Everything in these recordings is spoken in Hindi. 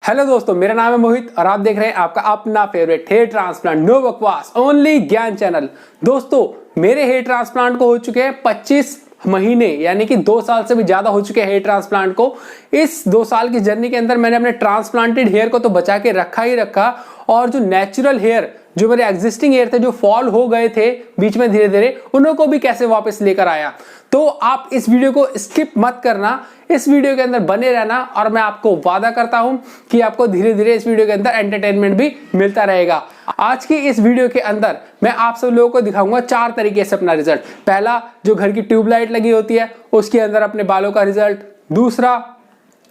हेलो दोस्तों, मेरा नाम है मोहित और आप देख रहे हैं आपका अपना फेवरेट हेयर ट्रांसप्लांट, नो बकवास, ओनली ज्ञान चैनल। दोस्तों, मेरे हेयर ट्रांसप्लांट को हो चुके हैं 25 महीने, यानी कि 2 साल से भी ज्यादा हो चुके हैं हेयर ट्रांसप्लांट को। इस 2 साल की जर्नी के अंदर मैंने अपने ट्रांसप्लांटेड हेयर को तो बचा के रखा ही रखा, और जो नेचुरल हेयर, जो मेरे एग्जिस्टिंग हेयर थे, जो फॉल हो गए थे बीच में धीरे धीरे, उनको भी कैसे वापस लेकर आया। तो आप इस वीडियो को स्किप मत करना, इस वीडियो के अंदर बने रहना, और मैं आपको वादा करता हूं कि आपको धीरे धीरे इस वीडियो के अंदर एंटरटेनमेंट भी मिलता रहेगा। आज की इस वीडियो के अंदर मैं आप सब लोगों को दिखाऊंगा 4 तरीके से अपना रिजल्ट। पहला, जो घर की ट्यूबलाइट लगी होती है उसके अंदर अपने बालों का रिजल्ट। दूसरा,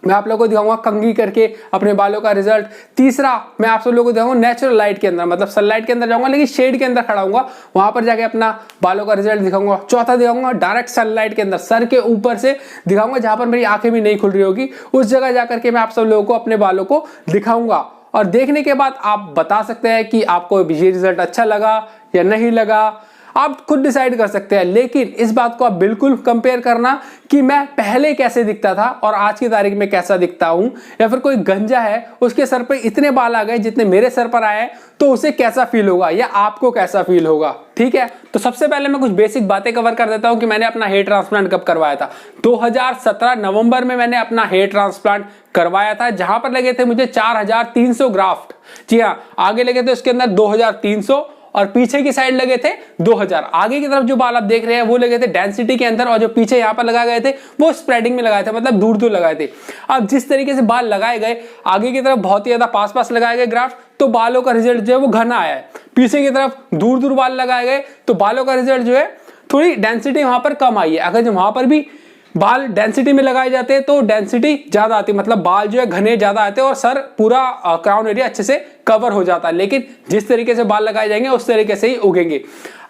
मैं आप लोगों को दिखाऊंगा कंघी करके अपने बालों का रिजल्ट। तीसरा, मैं आप सब लोगों को दिखाऊंगा नेचुरल लाइट के अंदर, मतलब सनलाइट के अंदर जाऊंगा लेकिन शेड के अंदर खड़ा हूंगा, वहां पर जाके अपना बालों का रिजल्ट दिखाऊंगा। चौथा दिखाऊंगा डायरेक्ट सनलाइट के अंदर, सर के ऊपर से दिखाऊंगा, जहां पर मेरी आंखें भी नहीं खुल रही होगी, उस जगह जाकर के मैं आप सब लोगों को अपने बालों को दिखाऊंगा। और देखने के बाद आप बता सकते हैं कि आपको ये रिजल्ट अच्छा लगा या नहीं लगा, आप खुद डिसाइड कर सकते हैं। लेकिन इस बात को आप बिल्कुल कंपेयर करना कि मैं पहले कैसे दिखता था और आज की तारीख में कैसा दिखता हूं, या फिर कोई गंजा है उसके सर पे इतने बाल आ गए जितने मेरे सर पर आए, तो उसे कैसा फील होगा या आपको कैसा फील होगा। ठीक है, तो सबसे पहले मैं कुछ बेसिक बातें कवर कर देता हूं कि मैंने अपना हेयर ट्रांसप्लांट कब करवाया था। 2017 नवंबर में मैंने अपना हेयर ट्रांसप्लांट करवाया था, जहां पर लगे थे मुझे 4300 ग्राफ्ट। जी हाँ, आगे लगे थे उसके अंदर 2300 और पीछे की साइड लगे थे 2000। आगे की तरफ जो बाल आप देख रहे हैं वो लगे थे डेंसिटी के अंदर, और जो पीछे यहाँ पर लगाए गए थे वो स्प्रेडिंग में लगाए थे, मतलब दूर दूर लगाए थे। अब जिस तरीके से बाल लगाए गए, आगे की तरफ बहुत ही ज्यादा पास पास लगाए गए ग्राफ्ट, तो बालों का रिजल्ट जो है वो घना आया है। पीछे की तरफ दूर दूर बाल लगाए गए तो बालों का रिजल्ट जो है थोड़ी डेंसिटी वहां पर कम आई है। अगर जो वहां पर भी बाल डेंसिटी में लगाए जाते हैं तो डेंसिटी ज्यादा आती है, मतलब बाल जो है घने ज्यादा आते हैं और सर पूरा क्राउन एरिया अच्छे से कवर हो जाता है। लेकिन जिस तरीके से बाल लगाए जाएंगे उस तरीके से ही उगेंगे।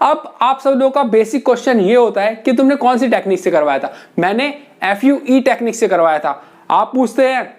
अब आप सब लोगों का बेसिक क्वेश्चन ये होता है कि तुमने कौन सी टेक्निक से करवाया था। मैंने FUE टेक्निक से करवाया था। आप पूछते हैं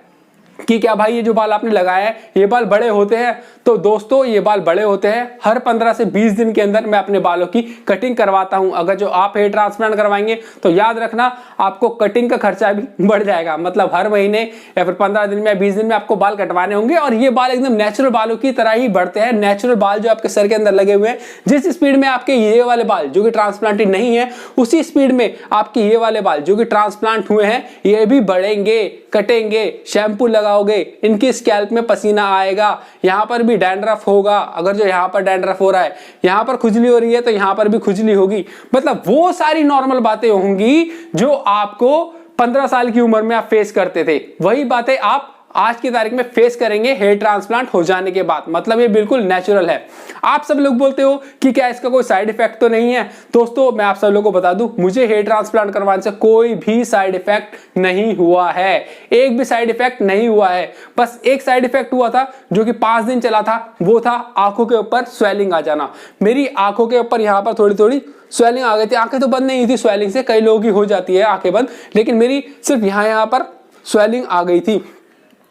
कि क्या भाई ये जो बाल आपने लगाए हैं ये बाल बड़े होते हैं? तो दोस्तों, ये बाल बड़े होते हैं। हर 15 से 20 दिन के अंदर मैं अपने बालों की कटिंग करवाता हूं। अगर जो आप हेयर ट्रांसप्लांट करवाएंगे तो याद रखना आपको कटिंग का खर्चा भी बढ़ जाएगा, मतलब हर महीने या फिर 15 दिन में या 20 दिन में आपको बाल कटवाने होंगे। और ये बाल एकदम नेचुरल बालों की तरह ही बढ़ते हैं। नेचुरल बाल जो आपके सर के अंदर लगे हुए हैं, जिस स्पीड में आपके ये वाले बाल जो कि ट्रांसप्लांटेड नहीं है, उसी स्पीड में आपके ये वाले बाल जो कि ट्रांसप्लांट हुए हैं ये भी बढ़ेंगे, कटेंगे। शैम्पू लगाओगे, इनकी स्कैल्प में पसीना आएगा, यहां पर भी डैंड्रफ होगा। अगर जो यहां पर डैंड्रफ हो रहा है, यहां पर खुजली हो रही है तो यहां पर भी खुजली होगी। मतलब वो सारी नॉर्मल बातें होंगी जो आपको 15 साल की उम्र में आप फेस करते थे, वही बातें आप आज की तारीख में फेस करेंगे हेयर ट्रांसप्लांट हो जाने के बाद। मतलब ये बिल्कुल नेचुरल है। आप सब लोग बोलते हो कि क्या इसका कोई साइड इफेक्ट तो नहीं है। दोस्तों, मैं आप सब लोगों को बता दूं, मुझे हेयर ट्रांसप्लांट करवाने से कोई भी साइड इफेक्ट नहीं हुआ है। एक भी साइड इफेक्ट नहीं हुआ है। बस एक साइड इफेक्ट हुआ था जो कि 5 दिन चला था, वो था आंखों के ऊपर स्वेलिंग आ जाना। मेरी आंखों के ऊपर यहाँ पर थोड़ी थोड़ी स्वेलिंग आ गई थी। आंखें तो बंद नहीं हुई थी स्वेलिंग से, कई लोगों की हो जाती है आंखें बंद, लेकिन मेरी सिर्फ यहाँ पर स्वेलिंग आ गई थी।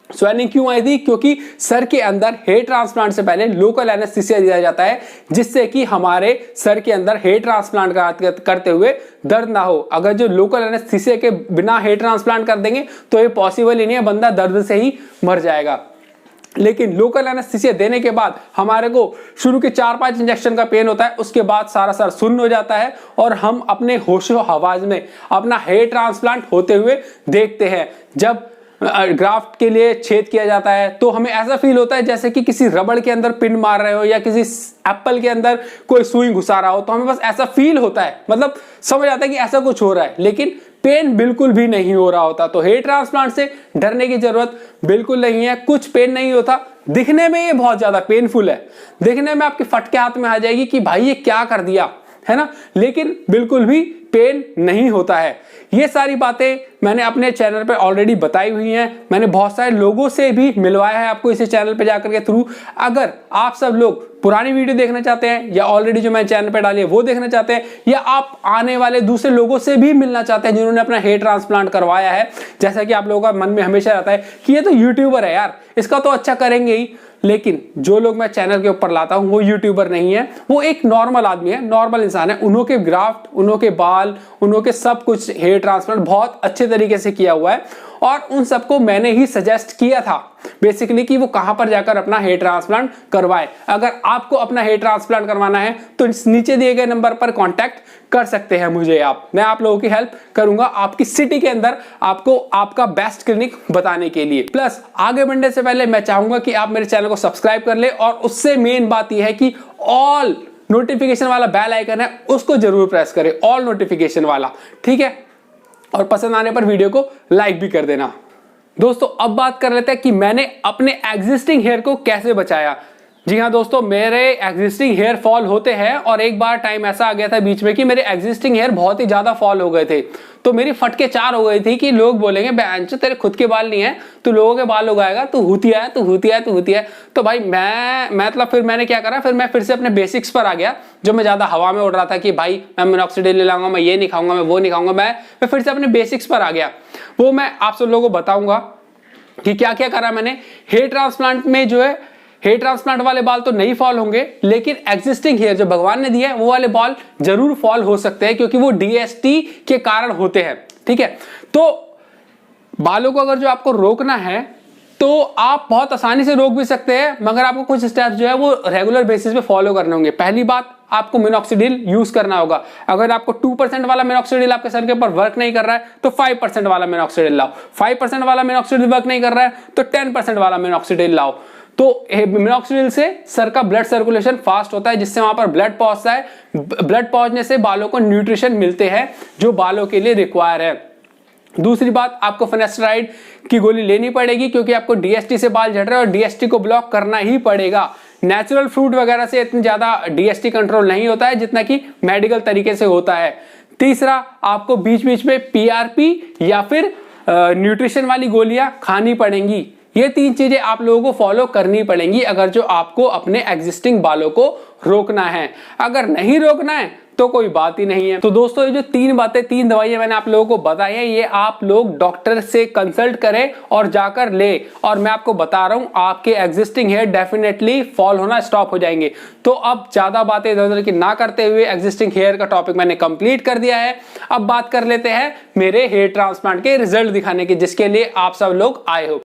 स्वेलिंग क्यों आई थी? क्योंकि सर के अंदर हेयर ट्रांसप्लांट से पहले लोकल एनेस्थीसिया दिया जाता है, जिससे कि हमारे सर के अंदर हेयर ट्रांसप्लांट करते हुए दर्द ना हो। अगर जो लोकल एनेस्थीसिया के बिना हेयर ट्रांसप्लांट कर देंगे तो ये पॉसिबल ही नहीं है, बंदा दर्द से ही मर जाएगा। लेकिन लोकल एनेस्थीसिया देने के बाद हमारे को शुरू के 4-5 इंजेक्शन का पेन होता है, उसके बाद सारा सर सुन्न हो जाता है और हम अपने होशो हवास में अपना हेयर ट्रांसप्लांट होते हुए देखते हैं। जब ग्राफ्ट के लिए छेद किया जाता है तो हमें ऐसा फील होता है जैसे कि किसी रबड़ के अंदर पिन मार रहे हो या किसी एप्पल के अंदर कोई सुई घुसा रहा हो, तो हमें बस ऐसा फील होता है, मतलब समझ आता है कि ऐसा कुछ हो रहा है, लेकिन पेन बिल्कुल भी नहीं हो रहा होता। तो हेयर ट्रांसप्लांट से डरने की जरूरत बिल्कुल नहीं है। कुछ पेन नहीं होता, दिखने में ये बहुत ज्यादा पेनफुल है, दिखने में आपके फटके हाथ में आ जाएगी कि भाई ये क्या कर दिया है ना, लेकिन बिल्कुल भी पेन नहीं होता है। ये सारी बातें मैंने अपने चैनल पे ऑलरेडी बताई हुई हैं। मैंने बहुत सारे लोगों से भी मिलवाया है आपको इसी चैनल पे जाकर के थ्रू। अगर आप सब लोग पुरानी वीडियो देखना चाहते हैं या ऑलरेडी जो मैंने चैनल पे डाली है वो देखना चाहते हैं, या आप आने वाले दूसरे लोगों से भी मिलना चाहते हैं जिन्होंने अपना हेयर ट्रांसप्लांट करवाया है, जैसा कि आप लोगों का मन में हमेशा रहता है कि ये तो यूट्यूबर है यार, इसका तो अच्छा करेंगे ही, लेकिन जो लोग मैं चैनल के ऊपर लाता हूं वो यूट्यूबर नहीं है, वो एक नॉर्मल आदमी है, नॉर्मल इंसान है। उन्हों के ग्राफ्ट, उन्हों के बाल, उन्हों के सब कुछ हेयर ट्रांसप्लांट बहुत अच्छे तरीके से किया हुआ है और उन सबको मैंने ही सजेस्ट किया था बेसिकली कि वो कहां पर जाकर अपना हेयर ट्रांसप्लांट करवाए। अगर आपको अपना हेयर ट्रांसप्लांट करवाना है तो नीचे दिए गए नंबर पर कांटेक्ट कर सकते हैं मुझे मैं आप लोगों की हेल्प करूंगा आपकी सिटी के अंदर आपको आपका बेस्ट क्लिनिक बताने के लिए। प्लस आगे बढ़ने से पहले मैं चाहूंगा कि आप मेरे चैनल को सब्सक्राइब कर ले और उससे मेन बात यह है कि ऑल नोटिफिकेशन वाला बेल आइकन है उसको जरूर प्रेस करें, ऑल नोटिफिकेशन वाला, ठीक है। और पसंद आने पर वीडियो को लाइक भी कर देना। दोस्तों अब बात कर लेते हैं कि मैंने अपने एग्जिस्टिंग हेयर को कैसे बचाया। जी हाँ दोस्तों, मेरे एग्जिस्टिंग हेयर फॉल होते हैं और एक बार टाइम ऐसा आ गया था बीच में कि मेरे एग्जिस्टिंग हेयर बहुत ही ज्यादा फॉल हो गए थे, तो मेरी फटके चार हो गई थी कि लोग बोलेंगे बेंच तेरे खुद के बाल नहीं है, तू लोगों के बाल उगाएगा, तू हुतिया है, तू हुतिया है, तू हुतिया है। तो भाई मैं मतलब फिर मैंने क्या करा, फिर मैं फिर से अपने बेसिक्स पर आ गया, जो मैं ज्यादा हवा में उड़ रहा था कि भाई मैं मिनॉक्सिडिल ले लाऊंगा, मैं ये नहीं खाऊंगा, मैं वो नहीं खाऊंगा, मैं फिर से अपने बेसिक्स पर आ गया। वो मैं आप सब लोगों को बताऊंगा कि क्या क्या करा मैंने। हेयर ट्रांसप्लांट में जो है, हेयर ट्रांसप्लांट वाले बाल तो नहीं फॉल होंगे, लेकिन एग्जिस्टिंग हेयर जो भगवान ने दिया है वो वाले बाल जरूर फॉल हो सकते हैं क्योंकि वो डीएसटी के कारण होते हैं, ठीक है। तो बालों को अगर जो आपको रोकना है तो आप बहुत आसानी से रोक भी सकते हैं, मगर आपको कुछ स्टेप्स जो है वो रेगुलर बेसिस पे फॉलो करने होंगे। पहली बात, आपको मिनॉक्सिडिल यूज करना होगा। अगर आपको 2% वाला मिनॉक्सिडिल आपके सर के ऊपर वर्क नहीं कर रहा है तो 5% वाला मिनॉक्सिडिल लाओ। 5% वाला मिनॉक्सिडिल वर्क नहीं कर रहा है तो 10% वाला मिनॉक्सिडिल लाओ। तो मिनॉक्सिडिल से सर का ब्लड सर्कुलेशन फास्ट होता है, जिससे वहां पर ब्लड पहुंचता है। ब्लड पहुंचने से बालों को न्यूट्रिशन मिलते हैं जो बालों के लिए रिक्वायर है। दूसरी बात, आपको फिनेस्टराइड की गोली लेनी पड़ेगी क्योंकि आपको डीएसटी से बाल झड़ रहे हैं और डीएसटी को ब्लॉक करना ही पड़ेगा। नेचुरल फ्रूट वगैरह से इतनी ज्यादा डीएसटी कंट्रोल नहीं होता है जितना कि मेडिकल तरीके से होता है। तीसरा, आपको बीच बीच में पीआरपी या फिर न्यूट्रिशन वाली गोलियां खानी पड़ेंगी। ये तीन चीजें आप लोगों को फॉलो करनी पड़ेंगी अगर जो आपको अपने एग्जिस्टिंग बालों को रोकना है। अगर नहीं रोकना है तो कोई बात ही नहीं है। तो दोस्तों ये जो तीन बातें, तीन दवाइयां मैंने आप लोगों को बताई है, ये आप लोग डॉक्टर से कंसल्ट करें और जाकर ले। और मैं आपको बता रहा हूं आपके एग्जिस्टिंग हेयर डेफिनेटली फॉल होना स्टॉप हो जाएंगे। तो अब ज्यादा बातें इधर उधर की ना करते हुए एग्जिस्टिंग हेयर का टॉपिक मैंने कंप्लीट कर दिया है। अब बात कर लेते हैं मेरे हेयर ट्रांसप्लांट के रिजल्ट दिखाने की, जिसके लिए आप सब लोग आए हो।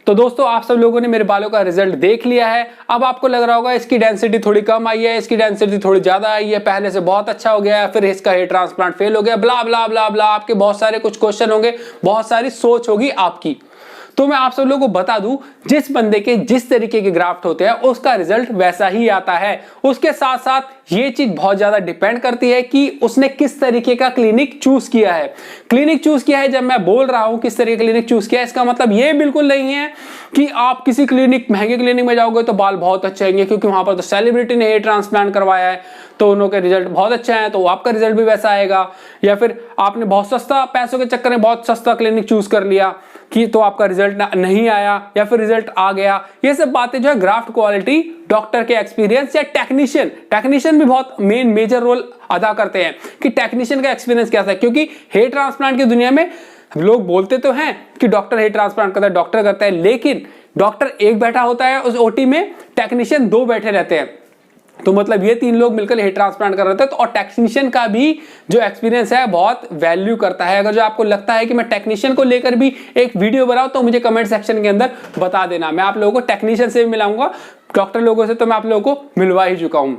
तो दोस्तों आप सब लोगों ने मेरे बालों का रिजल्ट देख लिया है। अब आपको लग रहा होगा इसकी डेंसिटी थोड़ी कम आई है, इसकी डेंसिटी थोड़ी ज्यादा आई है, पहले से बहुत अच्छा हो गया है, फिर इसका हेयर ट्रांसप्लांट फेल हो गया, ब्ला ब्ला ब्ला ब्ला। आपके बहुत सारे कुछ क्वेश्चन होंगे, बहुत सारी सोच होगी आपकी। तो मैं आप सब लोगों को बता दूं, जिस बंदे के जिस तरीके के ग्राफ्ट होते हैं उसका रिजल्ट वैसा ही आता है। उसके साथ साथ ये चीज बहुत ज्यादा डिपेंड करती है कि उसने किस तरीके का क्लिनिक चूज किया है। क्लिनिक चूज किया है, जब मैं बोल रहा हूं किस तरीके का क्लिनिक चूज किया है, इसका मतलब ये बिल्कुल नहीं है कि आप किसी क्लिनिक, महंगे क्लिनिक में जाओगे तो बाल बहुत अच्छे आएंगे क्योंकि वहां पर तो सेलिब्रिटी ने हेयर ट्रांसप्लांट करवाया है तो उनके रिजल्ट बहुत अच्छे हैं, तो आपका रिजल्ट भी वैसा आएगा। या फिर आपने बहुत सस्ता, पैसों के चक्कर में बहुत सस्ता क्लिनिक चूज कर लिया कि तो आपका रिजल्ट नहीं आया या फिर रिजल्ट आ गया। ये सब बातें जो है ग्राफ्ट क्वालिटी, डॉक्टर के एक्सपीरियंस या टेक्नीशियन भी बहुत मेजर रोल अदा करते हैं कि टेक्नीशियन का एक्सपीरियंस कैसा है। क्योंकि हेयर ट्रांसप्लांट की दुनिया में लोग बोलते तो हैं कि डॉक्टर हेयर ट्रांसप्लांट करता है, डॉक्टर करता है, लेकिन डॉक्टर एक बैठा होता है उस ओटी में, टेक्नीशियन 2 बैठे रहते हैं। तो मतलब ये 3 लोग मिलकर हेयर ट्रांसप्लांट कर रहे थे। तो और टेक्नीशियन का भी जो एक्सपीरियंस है बहुत वैल्यू करता है। अगर जो आपको लगता है कि मैं टेक्नीशियन को लेकर भी एक वीडियो बनाऊं तो मुझे कमेंट सेक्शन के अंदर बता देना। मैं आप लोगों को टेक्नीशियन से भी मिलाऊंगा, डॉक्टर लोगों से तो मैं आप लोगों को मिलवा ही चुका हूं।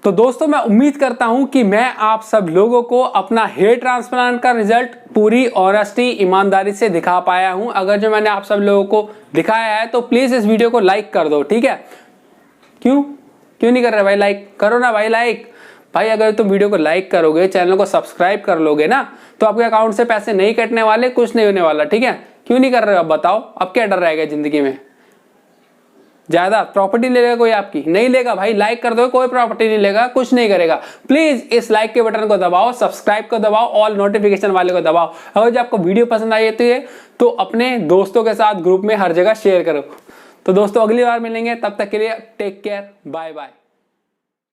तो दोस्तों मैं उम्मीद करता हूं कि मैं आप सब लोगों को अपना हेयर ट्रांसप्लांट का रिजल्ट पूरी ऑनेस्टी, ईमानदारी से दिखा पाया हूं। अगर जो मैंने आप सब लोगों को दिखाया है तो प्लीज इस वीडियो को लाइक कर दो, ठीक है? क्यों नहीं कर रहे भाई? लाइक करो ना भाई, लाइक भाई। अगर तुम वीडियो को लाइक करोगे, चैनल को सब्सक्राइब कर लोगे ना, तो आपके अकाउंट से पैसे नहीं कटने वाले, कुछ नहीं होने वाला, ठीक है? क्यों नहीं कर रहे हो अब बताओ? अब क्या डर रहेगा जिंदगी में? ज्यादा प्रॉपर्टी ले लेगा कोई आपकी? नहीं लेगा भाई, लाइक कर दो, कोई प्रॉपर्टी नहीं लेगा, कुछ नहीं करेगा। प्लीज इस लाइक के बटन को दबाओ, सब्सक्राइब को दबाओ, ऑल नोटिफिकेशन वाले को दबाओ। अगर जो आपको वीडियो पसंद आई तो अपने दोस्तों के साथ ग्रुप में हर जगह शेयर करो। तो दोस्तों अगली बार मिलेंगे, तब तक के लिए टेक केयर, बाय बाय।